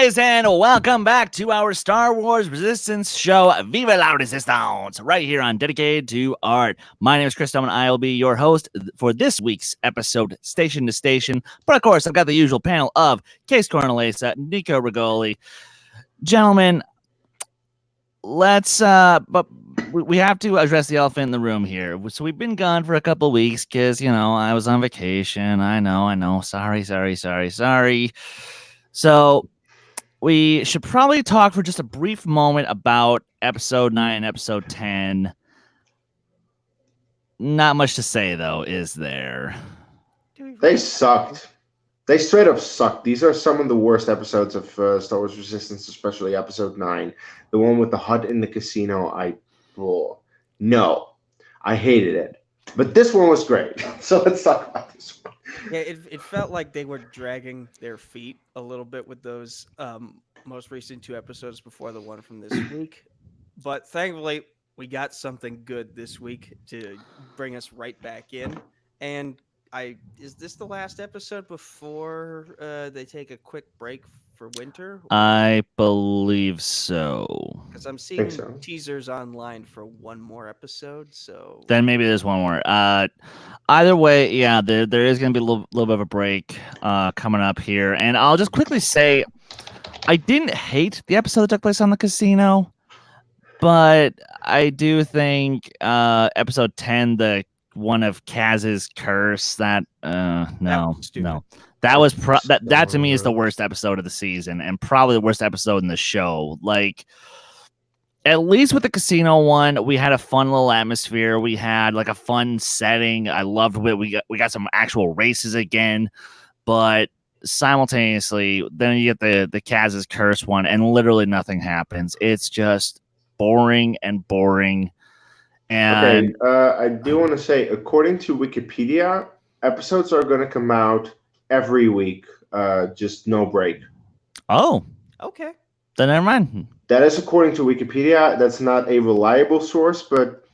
guys, and welcome back to our Star Wars Resistance show, Viva la Resistance, right here on Dedicated to Art. My name is Chris and I will be your host for this week's episode, Station to Station. But of course, I've got the usual panel of Case Cornelisa, Nico Rigoli. Gentlemen, but we have to address the elephant in the room here. So we've been gone for a couple of weeks because, I was on vacation. I know. Sorry. So we should probably talk for just a brief moment about episode 9 and episode 10. Not much to say, though, is there? They sucked. They straight up sucked. These are some of the worst episodes of Star Wars Resistance, especially episode 9. The one with the hut in the casino. I hated it. But this one was great. So let's talk about this one. Yeah, it felt like they were dragging their feet a little bit with those most recent 2 episodes before the one from this week. But thankfully, we got something good this week to bring us right back in. And is this the last episode before they take a quick break for winter? I believe so. Because I'm seeing teasers online for one more episode. So then maybe there's one more. Either way, yeah, there is going to be a little bit of a break coming up here. And I'll just quickly say, I didn't hate the episode that took place on the casino, but I do think episode 10, the one of Kaz's curse, that that was that to me is the worst episode of the season and probably the worst episode in the show. Like, at least with the casino one, we had a fun little atmosphere. We had like a fun setting. I loved it. We got some actual races again, but simultaneously, then you get the Kaz's curse one, and literally nothing happens. It's just boring. And okay, I do want to say, according to Wikipedia, episodes are going to come out every week, just no break. Oh, okay. Then never mind. That is according to Wikipedia. That's not a reliable source, but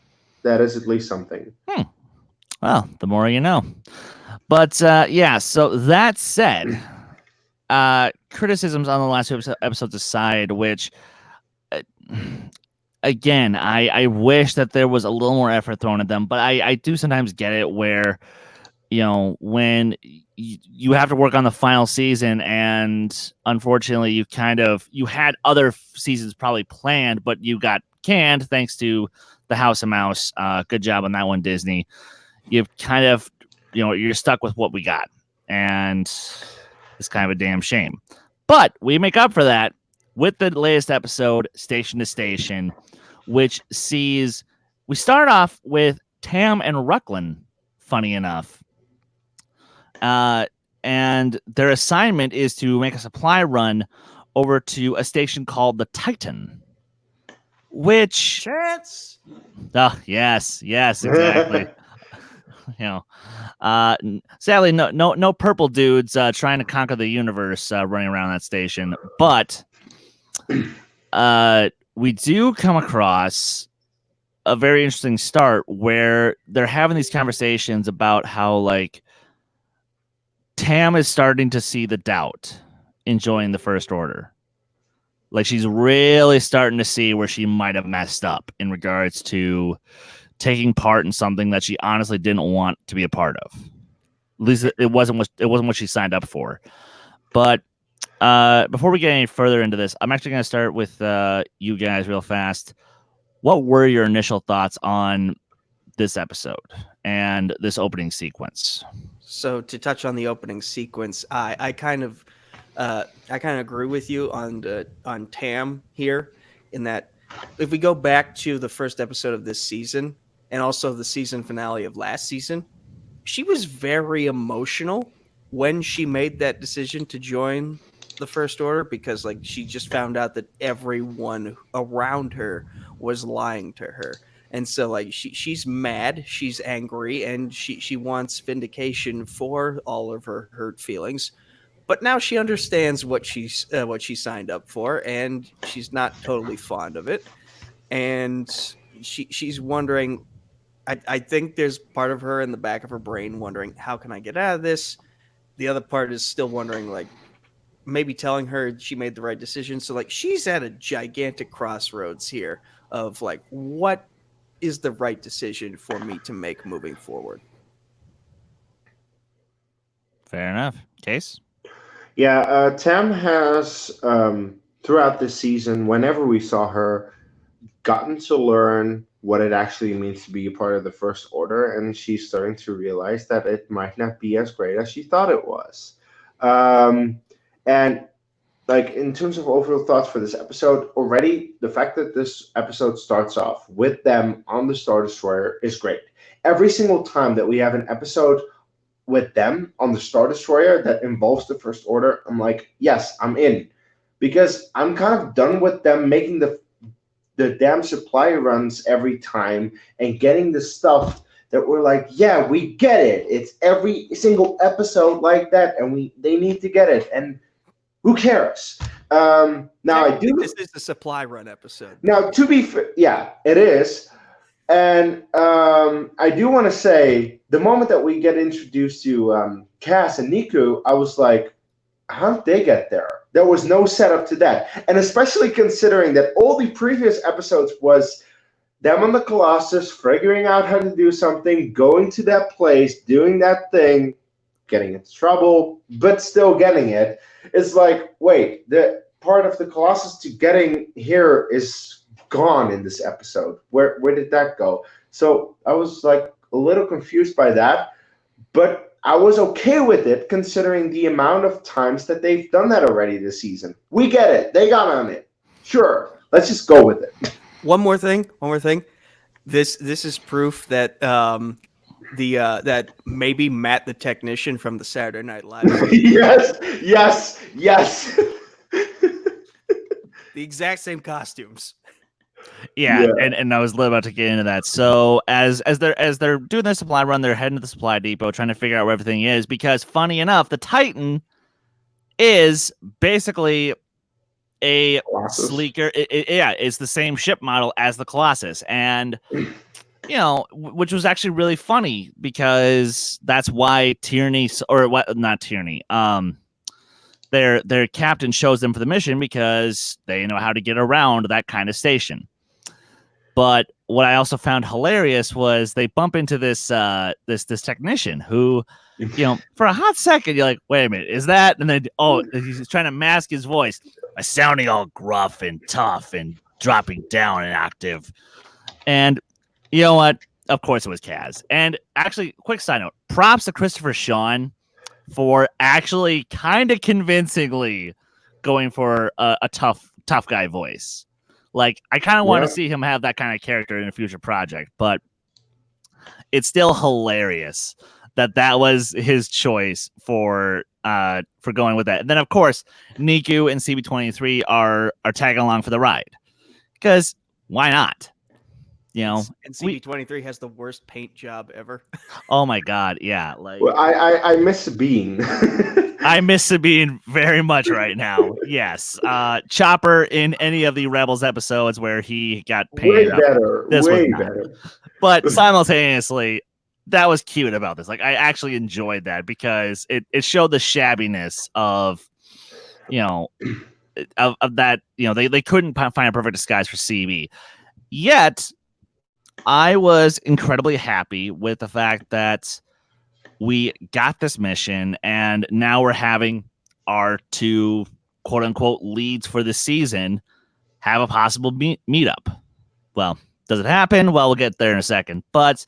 that is at least something. Well, the more you know. But yeah, so that said, criticisms on the last 2 episodes aside, which again, I wish that there was a little more effort thrown at them, but I do sometimes get it where, when you have to work on the final season, and unfortunately you had other seasons probably planned, but you got canned thanks to the House of Mouse. Good job on that one, Disney. You've kind of, you're stuck with what we got, and it's kind of a damn shame. But we make up for that with the latest episode, Station to Station, which sees we start off with Tam and Rucklin, funny enough. And their assignment is to make a supply run over to a station called the Titan, which Chance. Yes, exactly. Sadly, no purple dudes trying to conquer the universe running around that station, but we do come across a very interesting start where they're having these conversations about how, like, Tam is starting to see the doubt in joining the First Order. Like, she's really starting to see where she might have messed up in regards to taking part in something that she honestly didn't want to be a part of. At least it wasn't what she signed up for. But before we get any further into this, I'm actually going to start with you guys real fast. What were your initial thoughts on this episode and this opening sequence? So to touch on the opening sequence, I kind of agree with you on Tam here, in that if we go back to the first episode of this season and also the season finale of last season, she was very emotional when she made that decision to join the First Order, because like she just found out that everyone around her was lying to her. And so, like, she's mad, she's angry, and she wants vindication for all of her hurt feelings. But now she understands what she signed up for, and she's not totally fond of it. And she's wondering. I think there's part of her in the back of her brain wondering, how can I get out of this? The other part is still wondering, like, maybe telling her she made the right decision. So like she's at a gigantic crossroads here of like, what is the right decision for me to make moving forward? Fair enough. Case? Yeah, Tam has throughout this season, whenever we saw her, gotten to learn what it actually means to be a part of the First Order, and she's starting to realize that it might not be as great as she thought it was. And like in terms of overall thoughts for this episode, already the fact that this episode starts off with them on the Star Destroyer is great. Every single time that we have an episode with them on the Star Destroyer that involves the First Order, I'm like, yes, I'm in. Because I'm kind of done with them making the damn supply runs every time and getting the stuff that we're like, yeah, we get it. It's every single episode like that, and they need to get it. And who cares? Now I do. This is the supply run episode. Now, to be fair, yeah, it is. And I do want to say, the moment that we get introduced to Cass and Niku, I was like, how did they get there? There was no setup to that. And especially considering that all the previous episodes was them on the Colossus, figuring out how to do something, going to that place, doing that thing, getting into trouble, but still getting it. It's like, wait, the part of the Colossus to getting here is gone in this episode. Where did that go? So I was like a little confused by that, but I was okay with it considering the amount of times that they've done that already this season. We get it. They got on it. Sure. Let's just go with it. One more thing. This is proof that that maybe Matt the technician from the Saturday Night Live. yes. The exact same costumes. Yeah, and I was about to get into that. So as they're doing the supply run, they're heading to the supply depot, trying to figure out where everything is. Because funny enough, the Titan is basically a Colossus. sleeker. It's the same ship model as the Colossus, and which was actually really funny because that's why Tierney, or what? Not Tierney. Their captain shows them for the mission because they know how to get around that kind of station. But what I also found hilarious was they bump into this this technician who, for a hot second you're like, wait a minute, is that? And then he's trying to mask his voice by sounding all gruff and tough and dropping down an octave. And you know what? Of course it was Kaz. And actually, quick side note: props to Christopher Sean for actually kind of convincingly going for a tough guy voice. Like, I kind of want to see him have that kind of character in a future project, but it's still hilarious that was his choice for going with that. And then, of course, Niku and CB23 are tagging along for the ride because why not? And CB23 has the worst paint job ever. Oh my god, yeah. Like, well, I miss Sabine. I miss Sabine very much right now. Yes, Chopper in any of the Rebels episodes where he got painted way better, this way was better. But simultaneously, that was cute about this. Like, I actually enjoyed that because it showed the shabbiness of that. They couldn't find a perfect disguise for CB. Yet I was incredibly happy with the fact that we got this mission and now we're having our two quote unquote leads for the season have a possible meetup. Well, does it happen? Well, we'll get there in a second, but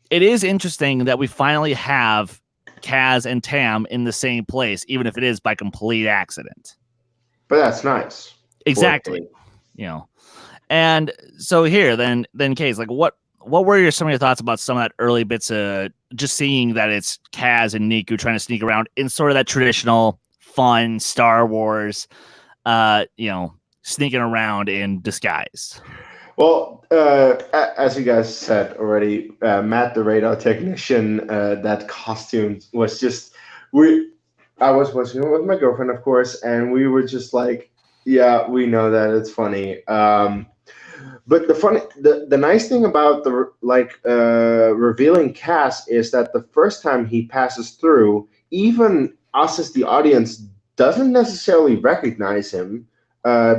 it is interesting that we finally have Kaz and Tam in the same place, even if it is by complete accident. But that's nice. Exactly. And so here, then Kaz, like, what were some of your thoughts about some of that early bits of just seeing that it's Kaz and Niku trying to sneak around in sort of that traditional fun Star Wars, sneaking around in disguise? Well, as you guys said already, Matt the radar technician, that costume was just I was watching it with my girlfriend, of course, and we were just like, yeah, we know that it's funny. But the nice thing about the revealing Cass is that the first time he passes through, even us as the audience doesn't necessarily recognize him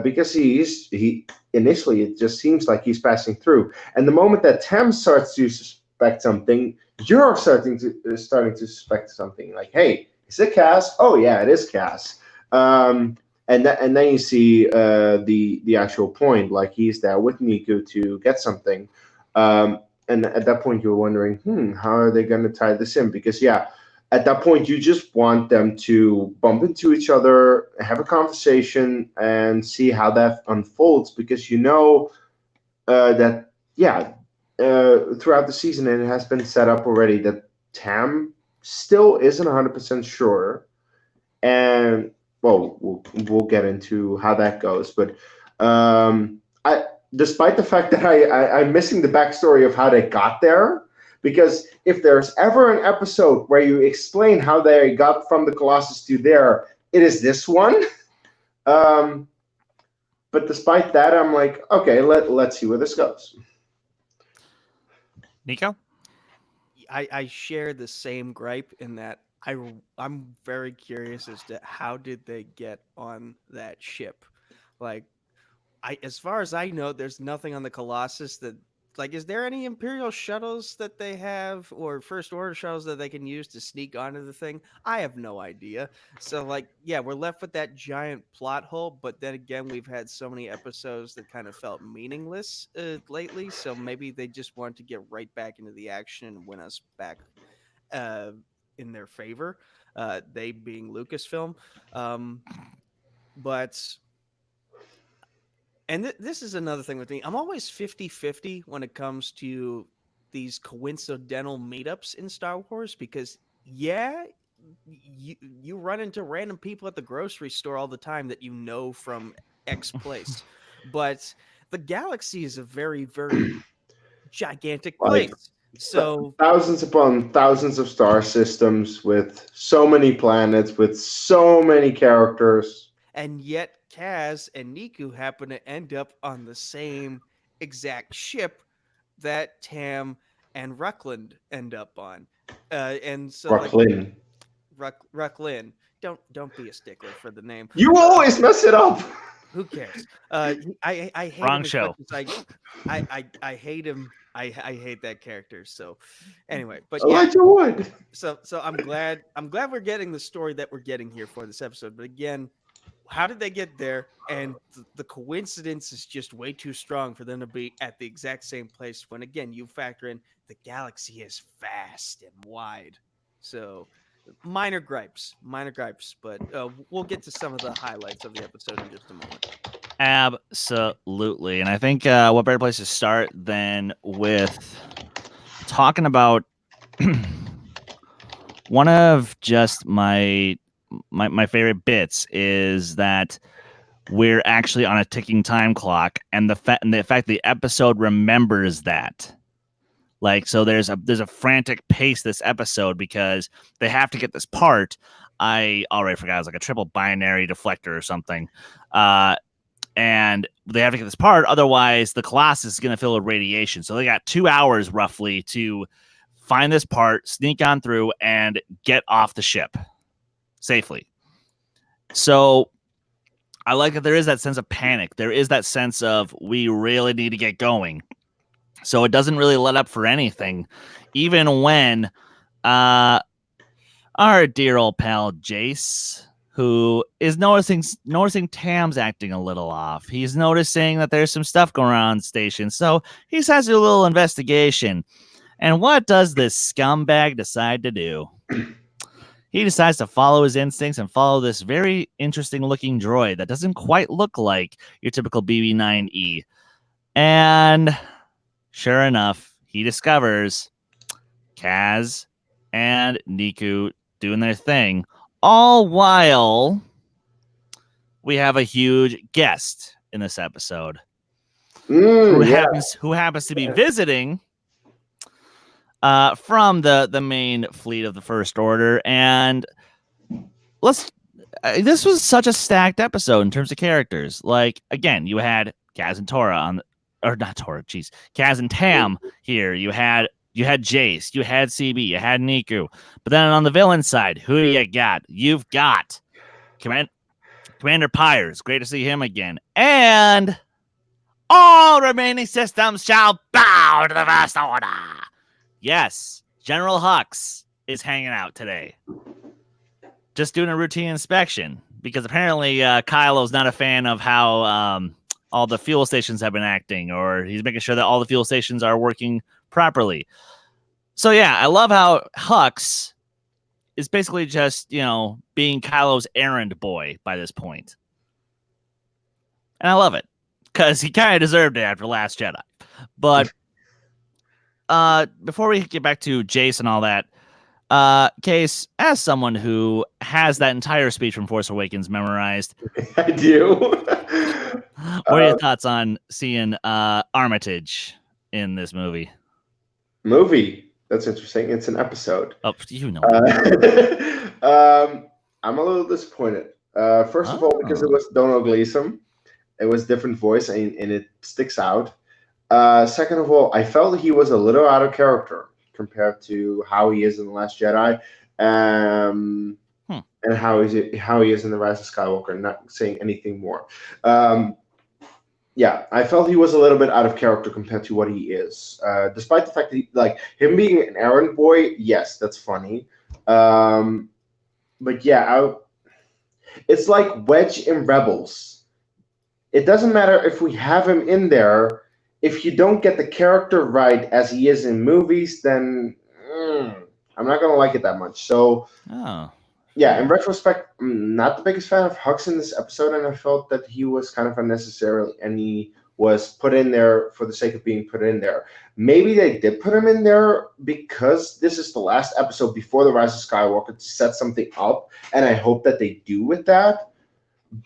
because he initially it just seems like he's passing through. And the moment that Tam starts to suspect something, you're starting to suspect something. Like, hey, is it Cass? Oh yeah, it is Cass. And then you see the actual point, like he's there with Niku to get something. And at that point, you're wondering, how are they going to tie this in? Because at that point, you just want them to bump into each other, have a conversation, and see how that unfolds. Because that throughout the season, it has been set up already that Tam still isn't 100% sure, and well, we'll get into how that goes. But I, despite the fact that I'm missing the backstory of how they got there, because if there's ever an episode where you explain how they got from the Colossus to there, it is this one. But despite that, I'm like, okay, let's see where this goes. Nico? I share the same gripe in that I'm very curious as to how did they get on that ship. Like, as far as I know, there's nothing on the Colossus that, like, is there any Imperial shuttles that they have or First Order shuttles that they can use to sneak onto the thing? I have no idea. So, like, yeah, we're left with that giant plot hole. But then again, we've had so many episodes that kind of felt meaningless lately. So maybe they just wanted to get right back into the action and win us back in their favor. They being Lucasfilm. But... And this is another thing with me. I'm always 50-50 when it comes to these coincidental meetups in Star Wars because, you run into random people at the grocery store all the time that you know from X place. But the galaxy is a very, very gigantic place. So thousands upon thousands of star systems with so many planets, with so many characters. And yet Kaz and Niku happen to end up on the same exact ship that Tam and Ruckland end up on. And so Rucklin. Rucklin. Don't be a stickler for the name. You always mess it up. Who cares? I hate Wrong him as show. much as I hate him. I hate that character. So anyway, but Elijah Wood. So I'm glad we're getting the story that we're getting here for this episode. But again, how did they get there? And the coincidence is just way too strong for them to be at the exact same place when, again, you factor in the galaxy is vast and wide. So minor gripes, but we'll get to some of the highlights of the episode in just a moment. Absolutely. And I think what better place to start than with talking about one of just my favorite bits is that we're actually on a ticking time clock, and the fact the episode remembers that. Like, so there's a frantic pace this episode because they have to get this part. I already forgot, it was like a triple binary deflector or something. And they have to get this part, otherwise the Colossus is going to fill with radiation. So they got 2 hours roughly to find this part, sneak on through, and get off the ship safely. So I like that there is that sense of panic. There is that sense of we really need to get going. So it doesn't really let up for anything, even when our dear old pal Jace, who is noticing Tam's acting a little off. He's noticing that there's some stuff going on the station. So he has a little investigation. And what does this scumbag decide to do? He decides to follow his instincts and follow this very interesting looking droid that doesn't quite look like your typical BB-9E. And sure enough, he discovers Kaz and Niku doing their thing, all while we have a huge guest in this episode who happens to be visiting from the main fleet of the First Order. And this was such a stacked episode in terms of characters. Like, again, you had Kaz and Tora Kaz and Tam here. You had Jace, you had CB, you had Niku. But then on the villain side, who do you got? You've got Commander Pyres, great to see him again. And all remaining systems shall bow to the First Order. Yes, General Hux is hanging out today. Just doing a routine inspection because apparently Kylo's not a fan of how all the fuel stations have been acting, or he's making sure that all the fuel stations are working properly. So yeah, I love how Hux is basically just, being Kylo's errand boy by this point. And I love it because he kind of deserved it after Last Jedi. But before we get back to Jace and all that, Case, as someone who has that entire speech from Force Awakens memorized, I do. What are your thoughts on seeing Armitage in this movie? Movie. That's interesting. It's an episode. Oh, you know. I'm a little disappointed. First of all, because it was Donald Gleason. It was different voice, and it sticks out. Second of all, I felt he was a little out of character compared to how he is in The Last Jedi, and how he is in The Rise of Skywalker. Not saying anything more. Yeah, I felt he was a little bit out of character compared to what he is. Despite the fact that him being an errand boy, yes, that's funny. But yeah, it's like Wedge in Rebels. It doesn't matter if we have him in there. If you don't get the character right as he is in movies, then I'm not going to like it that much. So, yeah, in retrospect, I'm not the biggest fan of Hux in this episode, and I felt that he was kind of unnecessary, and he was put in there for the sake of being put in there. Maybe they did put him in there because this is the last episode before The Rise of Skywalker to set something up, and I hope that they do with that.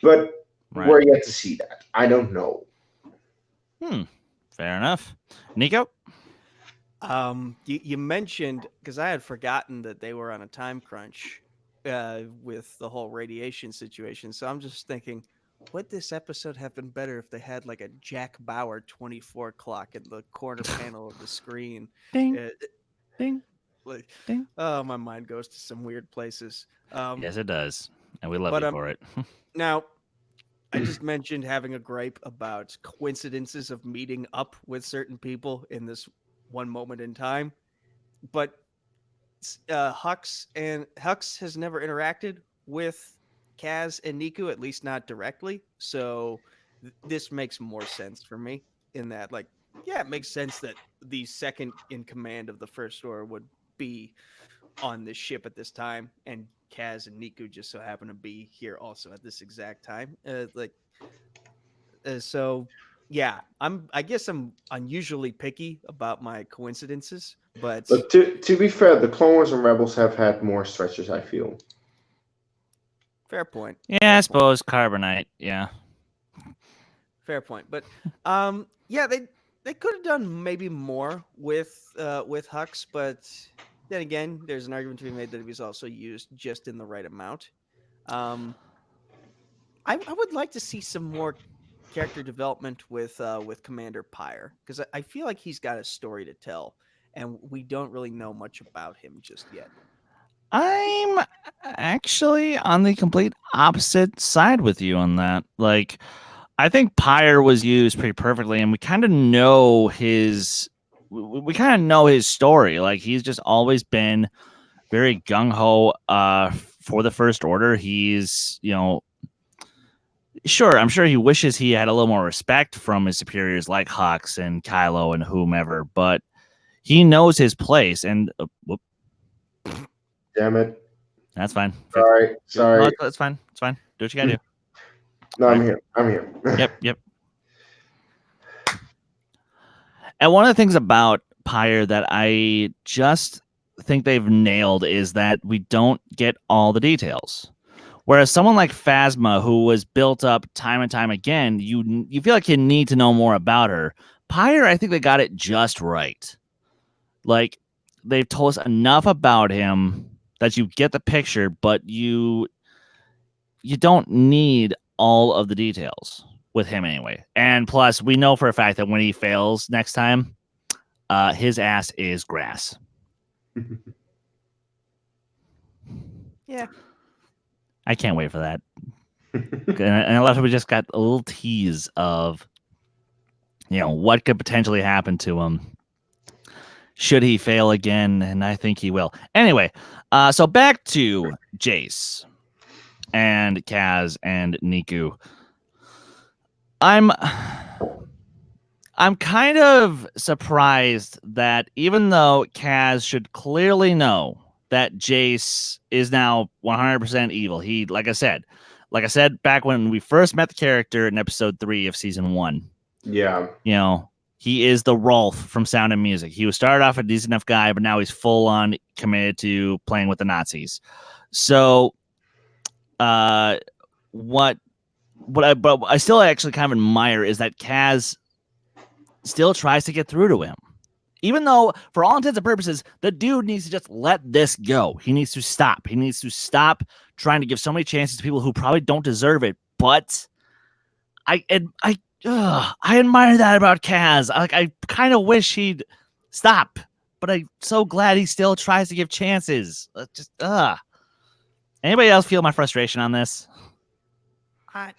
But we're yet to see that. I don't know. Fair enough. Nico? You mentioned, because I had forgotten that they were on a time crunch with the whole radiation situation. So I'm just thinking, would this episode have been better if they had like a Jack Bauer 24 clock in the corner panel of the screen? Ding, ding, ding. Oh, my mind goes to some weird places. Yes, it does. And we love you for it. Now, I just mentioned having a gripe about coincidences of meeting up with certain people in this one moment in time. But Hux has never interacted with Kaz and Niku, at least not directly. So this makes more sense for me in that, it makes sense that the second in command of the First Order would be on this ship at this time, and Kaz and Niku just so happen to be here also at this exact time. So yeah, I guess I'm unusually picky about my coincidences, but to be fair, the Clone Wars and Rebels have had more stretches, I feel. Fair point. Yeah, I suppose Carbonite. Yeah. Fair point. But yeah, they could have done maybe more with Hux, but then again, there's an argument to be made that he was also used just in the right amount. I would like to see some more character development with Commander Pyre, because I feel like he's got a story to tell, and we don't really know much about him just yet. I'm actually on the complete opposite side with you on that. I think Pyre was used pretty perfectly, and we kind of know his story. He's just always been very gung-ho for the First Order. He's, sure, I'm sure he wishes he had a little more respect from his superiors like Hux and Kylo and whomever, but he knows his place. And damn it, that's fine. Sorry. No, it's fine. It's fine. Do what you gotta do. No, I'm here. Yep. And one of the things about Pyre that I just think they've nailed is that we don't get all the details. Whereas someone like Phasma, who was built up time and time again, you feel like you need to know more about her. Pyre, I think they got it just right. They've told us enough about him that you get the picture, but you don't need all of the details with him anyway. And plus, we know for a fact that when he fails next time, his ass is grass. Yeah. I can't wait for that. And I love how we just got a little tease of, what could potentially happen to him should he fail again, and I think he will. Anyway, so back to Jace and Kaz and Niku. I'm kind of surprised that even though Kaz should clearly know that Jace is now 100% evil, he, like I said back when we first met the character in episode 3 of season 1, Yeah. He is the Rolf from Sound and Music. He was started off a decent enough guy, but now he's full on committed to playing with the Nazis. So, but I still actually kind of admire is that Kaz still tries to get through to him. Even though, for all intents and purposes, the dude needs to just let this go. He needs to stop. He needs to stop trying to give so many chances to people who probably don't deserve it. But I admire that about Kaz. I kind of wish he'd stop, but I'm so glad he still tries to give chances. Anybody else feel my frustration on this? Half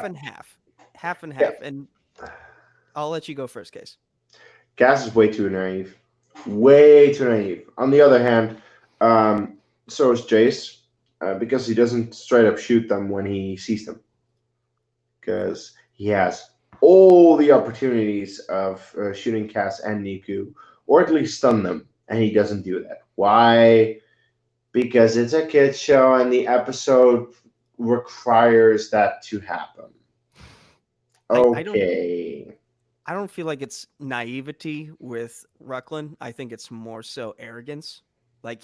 and half. Yeah. And I'll let you go first, Case. Gas is way too naive. Way too naive. On the other hand, so is Jace, because he doesn't straight up shoot them when he sees them. Because he has all the opportunities of shooting Cass and Niku, or at least stun them, and he doesn't do that. Why? Because it's a kid's show, and the episode requires that to happen. Okay. I don't feel like it's naivety with Rucklin. I think it's more so arrogance. Like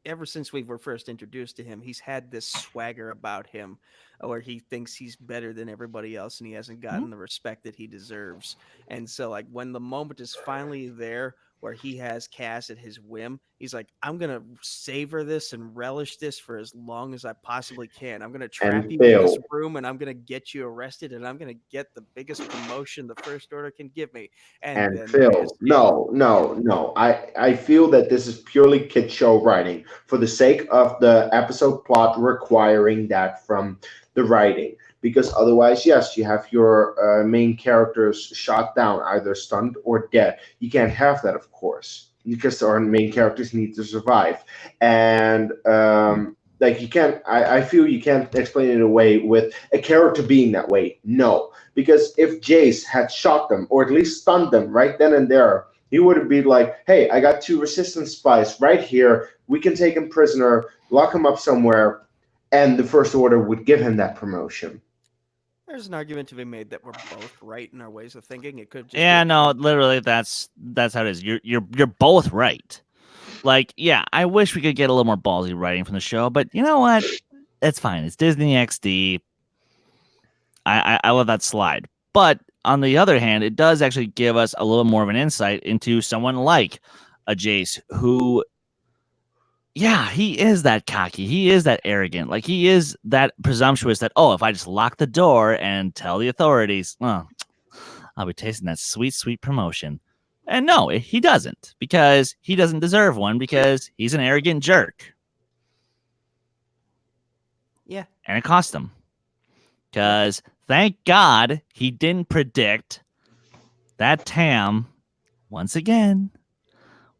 ever since we were first introduced to him, he's had this swagger about him where he thinks he's better than everybody else and he hasn't gotten the respect that he deserves. And so like when the moment is finally there where he has Cass at his whim, he's like, I'm going to savor this and relish this for as long as I possibly can. I'm going to trap you in this room and I'm going to get you arrested and I'm going to get the biggest promotion the First Order can give me. And Phil, no. I feel that this is purely kid show writing for the sake of the episode plot requiring that from the writing. Because otherwise, yes, you have your main characters shot down, either stunned or dead. You can't have that, of course, because our main characters need to survive. And you can't. I feel you can't explain it away with a character being that way. No, because if Jace had shot them or at least stunned them right then and there, he would have been like, "Hey, I got 2 resistance spies right here. We can take him prisoner, lock him up somewhere." And the First Order would give him that promotion. There's an argument to be made that we're both right in our ways of thinking. It could just literally that's how it is. You're both right. Like, yeah, I wish we could get a little more ballsy writing from the show, but you know what? It's fine. It's Disney XD. I love that slide. But on the other hand, it does actually give us a little more of an insight into someone like a Jace who, yeah, he is that cocky. He is that arrogant. Like, he is that presumptuous that, if I just lock the door and tell the authorities, I'll be tasting that sweet, sweet promotion. And no, he doesn't, because he doesn't deserve one, because he's an arrogant jerk. Yeah. And it cost him. Because thank God he didn't predict that Tam, once again,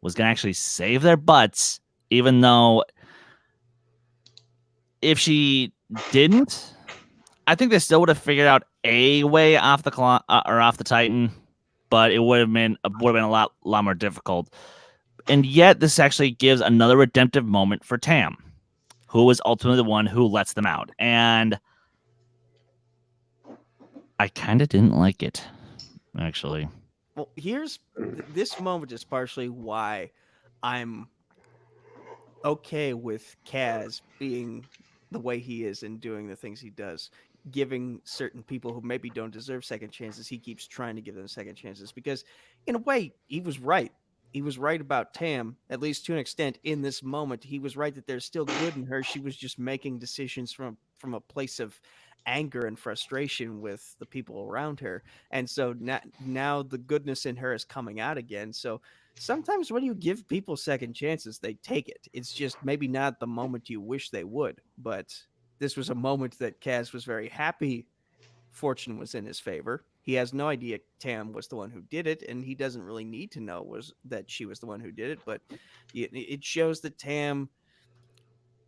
was going to actually save their butts, even though if she didn't, I think they still would have figured out a way off the off the Titan, but it would have been a lot more difficult. And yet, this actually gives another redemptive moment for Tam, who was ultimately the one who lets them out. And I kind of didn't like it, actually. Well, this moment is partially why I'm okay with Kaz being the way he is and doing the things he does, giving certain people who maybe don't deserve second chances, he keeps trying to give them second chances, because in a way he was right. He was right about Tam, at least to an extent. In this moment, he was right that there's still good in her. She was just making decisions from a place of anger and frustration with the people around her. And so now the goodness in her is coming out again. So sometimes when you give people second chances, they take it. It's just maybe not the moment you wish they would. But this was a moment that Kaz was very happy fortune was in his favor. He has no idea Tam was the one who did it, and he doesn't really need to know was that she was the one who did it. But it shows that Tam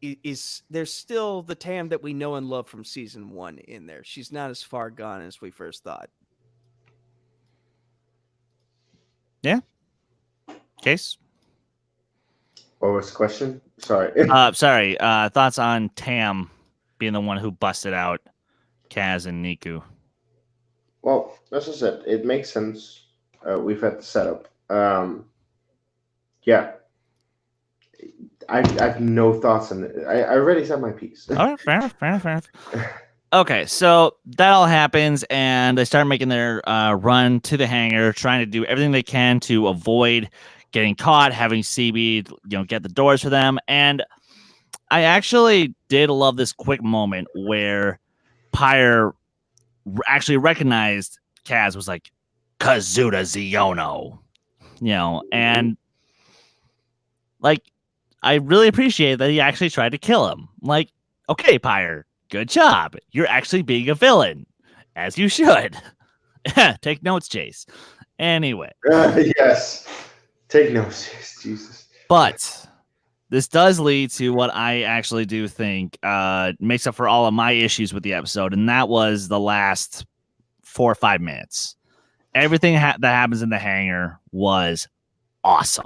is there's still the Tam that we know and love from season 1 in there. She's not as far gone as we first thought. Yeah. Case. What was the question? Sorry. Sorry. Thoughts on Tam being the one who busted out Kaz and Niku? Well, as I said, it makes sense. We've had the setup. Yeah. I have no thoughts on it. I already said my piece. All right, fair enough. Okay, so that all happens, and they start making their run to the hangar, trying to do everything they can to avoid getting caught, having CB, get the doors for them. And I actually did love this quick moment where Pyre actually recognized Kaz, was like, Kazuda Ziono, and like, I really appreciate that he actually tried to kill him. Like, okay, Pyre, good job. You're actually being a villain, as you should. Take notes, Chase. Anyway. Yes. Take notes, Jesus. But this does lead to what I actually do think makes up for all of my issues with the episode, and that was the last 4 or 5 minutes. Everything that happens in the hangar was awesome.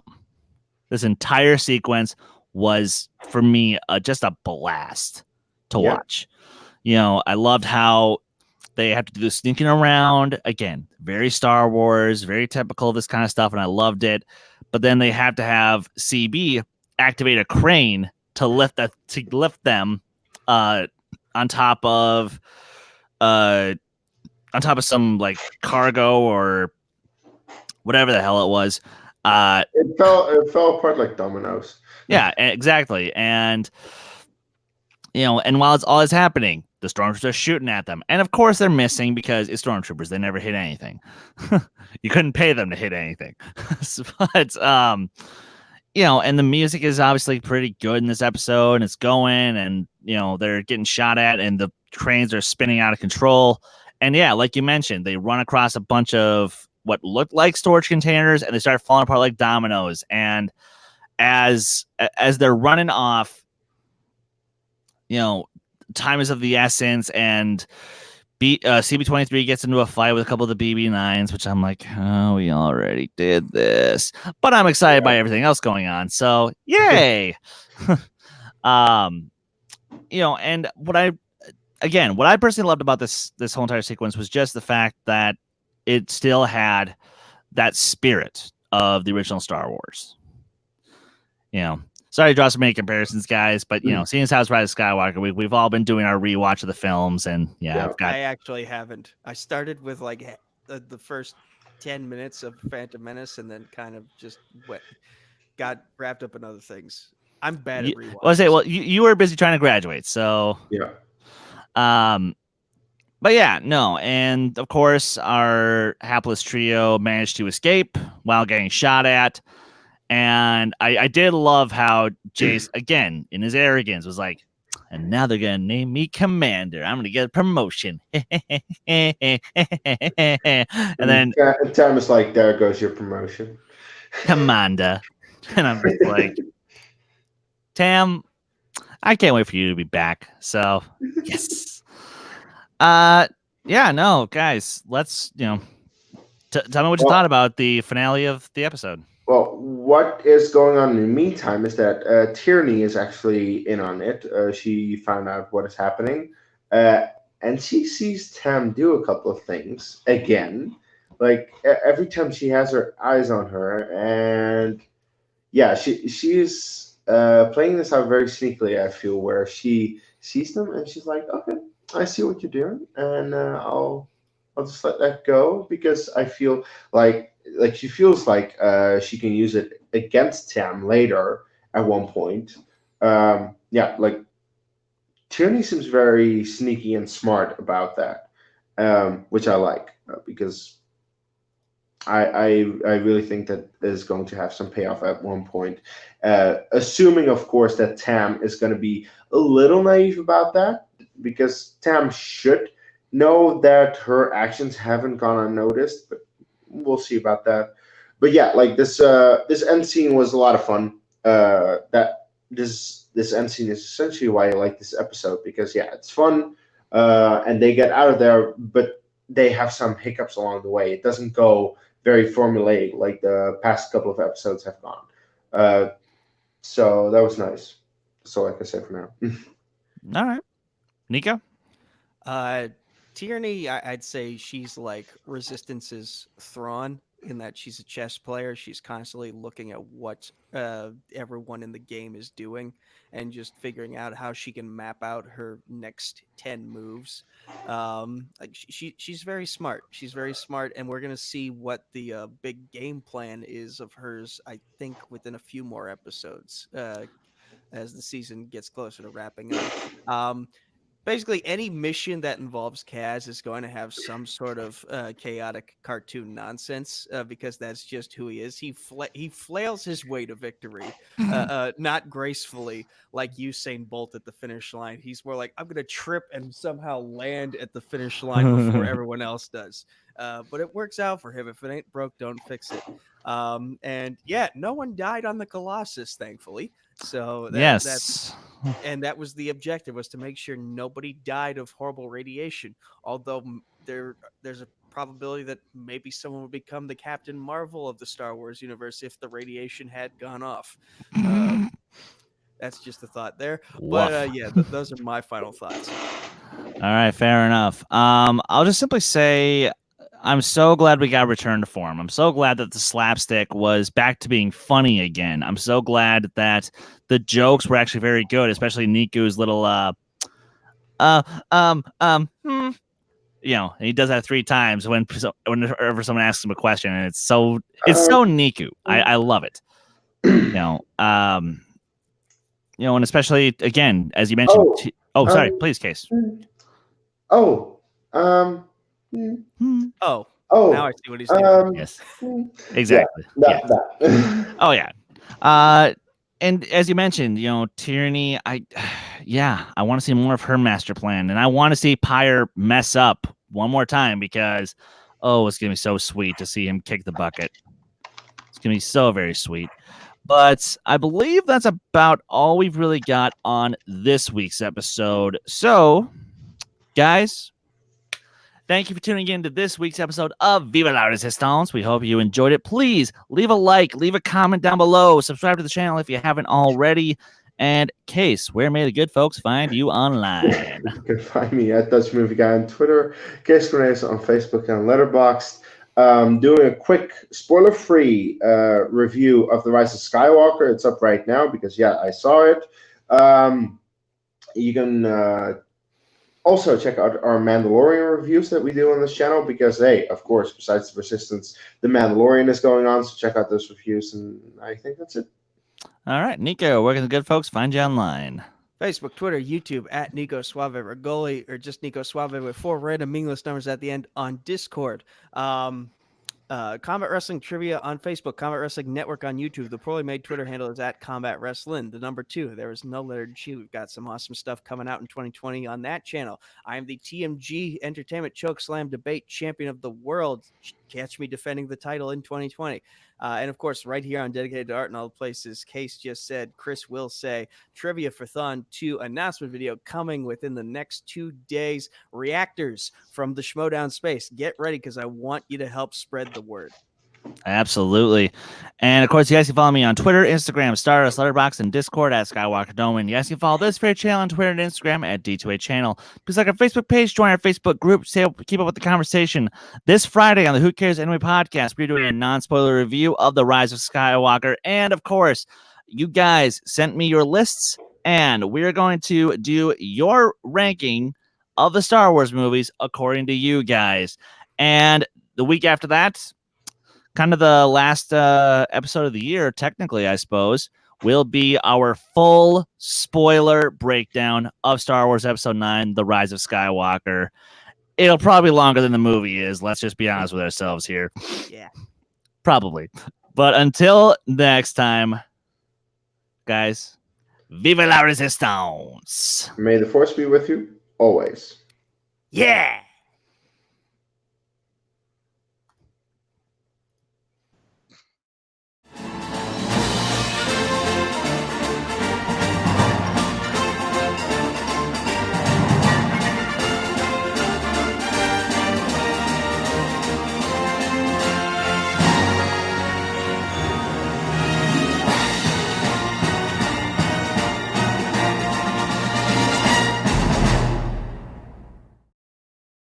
This entire sequence was, for me, just a blast to watch. I loved how they have to do the sneaking around. Again, very Star Wars, very typical of this kind of stuff, and I loved it. But then they have to have CB activate a crane to lift them on top of some like cargo or whatever the hell it was. It fell apart like dominoes. Yeah, exactly. And and while it's all is happening, the stormtroopers are shooting at them, and of course they're missing because it's stormtroopers. They never hit anything. You couldn't pay them to hit anything. But and the music is obviously pretty good in this episode, and it's going, and they're getting shot at, and the cranes are spinning out of control. And yeah, like you mentioned, they run across a bunch of what looked like storage containers, and they start falling apart like dominoes. And as they're running off, time is of the essence, and CB-23 gets into a fight with a couple of the BB-9s, which I'm like, oh, we already did this. But I'm excited by everything else going on, so yay! And what I personally loved about this whole entire sequence was just the fact that it still had that spirit of the original Star Wars. Sorry to draw so many comparisons, guys, but seeing as how it's Rise of Skywalker, we've all been doing our rewatch of the films, and I actually haven't. I started with like the first 10 minutes of Phantom Menace, and then kind of just got wrapped up in other things. I'm bad at rewatching. You were busy trying to graduate, so yeah. But yeah, no, and of course our hapless trio managed to escape while getting shot at. And I did love how Jace, again, in his arrogance, was like, and now they're going to name me commander. I'm going to get a promotion. And then Tam is like, there goes your promotion. Commander. And I'm just like, Tam, I can't wait for you to be back. So, yes. Yeah, no, guys, let's, tell me what you thought about the finale of the episode. Well, what is going on in the meantime is that Tierney is actually in on it. She found out what is happening, and she sees Tam do a couple of things again. Like every time she has her eyes on her, and yeah, she's playing this out very sneakily. I feel where she sees them and she's like, "Okay, I see what you're doing, and I'll just let that go because I feel like she feels like she can use it against Tam later at one point. Yeah, like Tierney seems very sneaky and smart about that, which I like because I really think that is going to have some payoff at one point. Assuming, of course, that Tam is going to be a little naive about that, because Tam should know that her actions haven't gone unnoticed, but we'll see about that. But yeah, like this end scene was a lot of fun. That this end scene is essentially why I like this episode, because yeah, it's fun, and they get out of there, but they have some hiccups along the way. It doesn't go very formulaic like the past couple of episodes have gone. So that was nice. That's all I can say for now. All right, Nico. Tierney, I'd say she's like Resistance's Thrawn in that she's a chess player. She's constantly looking at what everyone in the game is doing and just figuring out how she can map out her next 10 moves. Like she's very smart. She's very smart, and we're gonna see what the big game plan is of hers. I think within a few more episodes. As the season gets closer to wrapping up. Basically, any mission that involves Kaz is going to have some sort of chaotic cartoon nonsense because that's just who he is. He flails his way to victory, not gracefully like Usain Bolt at the finish line. He's more like, I'm going to trip and somehow land at the finish line before everyone else does. But it works out for him. If it ain't broke, don't fix it. And yeah, no one died on the Colossus, thankfully. So Yes. and that was the objective, was to make sure nobody died of horrible radiation. Although there's a probability that maybe someone would become the Captain Marvel of the Star Wars universe if the radiation had gone off. That's just a thought there. But yeah, those are my final thoughts. All right, fair enough. I'll just simply say I'm so glad we got returned to form. I'm so glad that the slapstick was back to being funny again. I'm so glad that the jokes were actually very good, especially Niku's little you know, he does that 3 times whenever someone asks him a question, and it's so Niku. I love it. You know, and especially again, as you mentioned. Sorry, please, Case. Oh, now I see what he's doing. Yes, exactly. Yeah, yeah. Oh yeah. And as you mentioned, you know, Tierney, I want to see more of her master plan, and I want to see Pyre mess up one more time because, it's gonna be so sweet to see him kick the bucket. It's gonna be so very sweet. But I believe that's about all we've really got on this week's episode. So, guys, thank you for tuning in to this week's episode of Viva la Resistance. We hope you enjoyed it. Please leave a like, leave a comment down below, subscribe to the channel if you haven't already. And Case, where may the good folks find you online? You can find me at Dutch Movie Guy on Twitter, Case Cornelius on Facebook and Letterboxd. Doing a quick spoiler-free review of The Rise of Skywalker. It's up right now because, I saw it. You can also check out our Mandalorian reviews that we do on this channel because, hey, of course, besides The Resistance, The Mandalorian is going on, so check out those reviews, and I think that's it. All right, Nico, where can the good folks find you online? Facebook, Twitter, YouTube at Nico Suave Regoli, or just Nico Suave with 4 random meaningless numbers at the end on Discord. Combat Wrestling Trivia on Facebook, Combat Wrestling Network on YouTube. The poorly made Twitter handle is at Combat Wrestling. The number 2, there is no letter G. We've got some awesome stuff coming out in 2020 on that channel. I am the TMG Entertainment Chokeslam Debate Champion of the World. Catch me defending the title in 2020. And of course, right here on Dedicated to Art in All Places, Case just said, Chris will say, Trivia for Thon 2 announcement video coming within the next 2 days. Reactors from the Schmodown space. Get ready because I want you to help spread the word. Absolutely. And of course, you guys can follow me on Twitter, Instagram, Stardust, Letterboxd, and Discord at Skywalker Doman. You guys can follow this very channel on Twitter and Instagram at D2A Channel. Please like our Facebook page, join our Facebook group, keep up with the conversation. This Friday on the Who Cares Anyway podcast, we're doing a non-spoiler review of The Rise of Skywalker. And of course, you guys sent me your lists, and we're going to do your ranking of the Star Wars movies according to you guys. And the week after that, kind of the last episode of the year, technically, I suppose, will be our full spoiler breakdown of Star Wars Episode 9, The Rise of Skywalker. It'll probably be longer than the movie is. Let's just be honest with ourselves here. Yeah. Probably. But until next time, guys, vive la resistance. May the force be with you always. Yeah.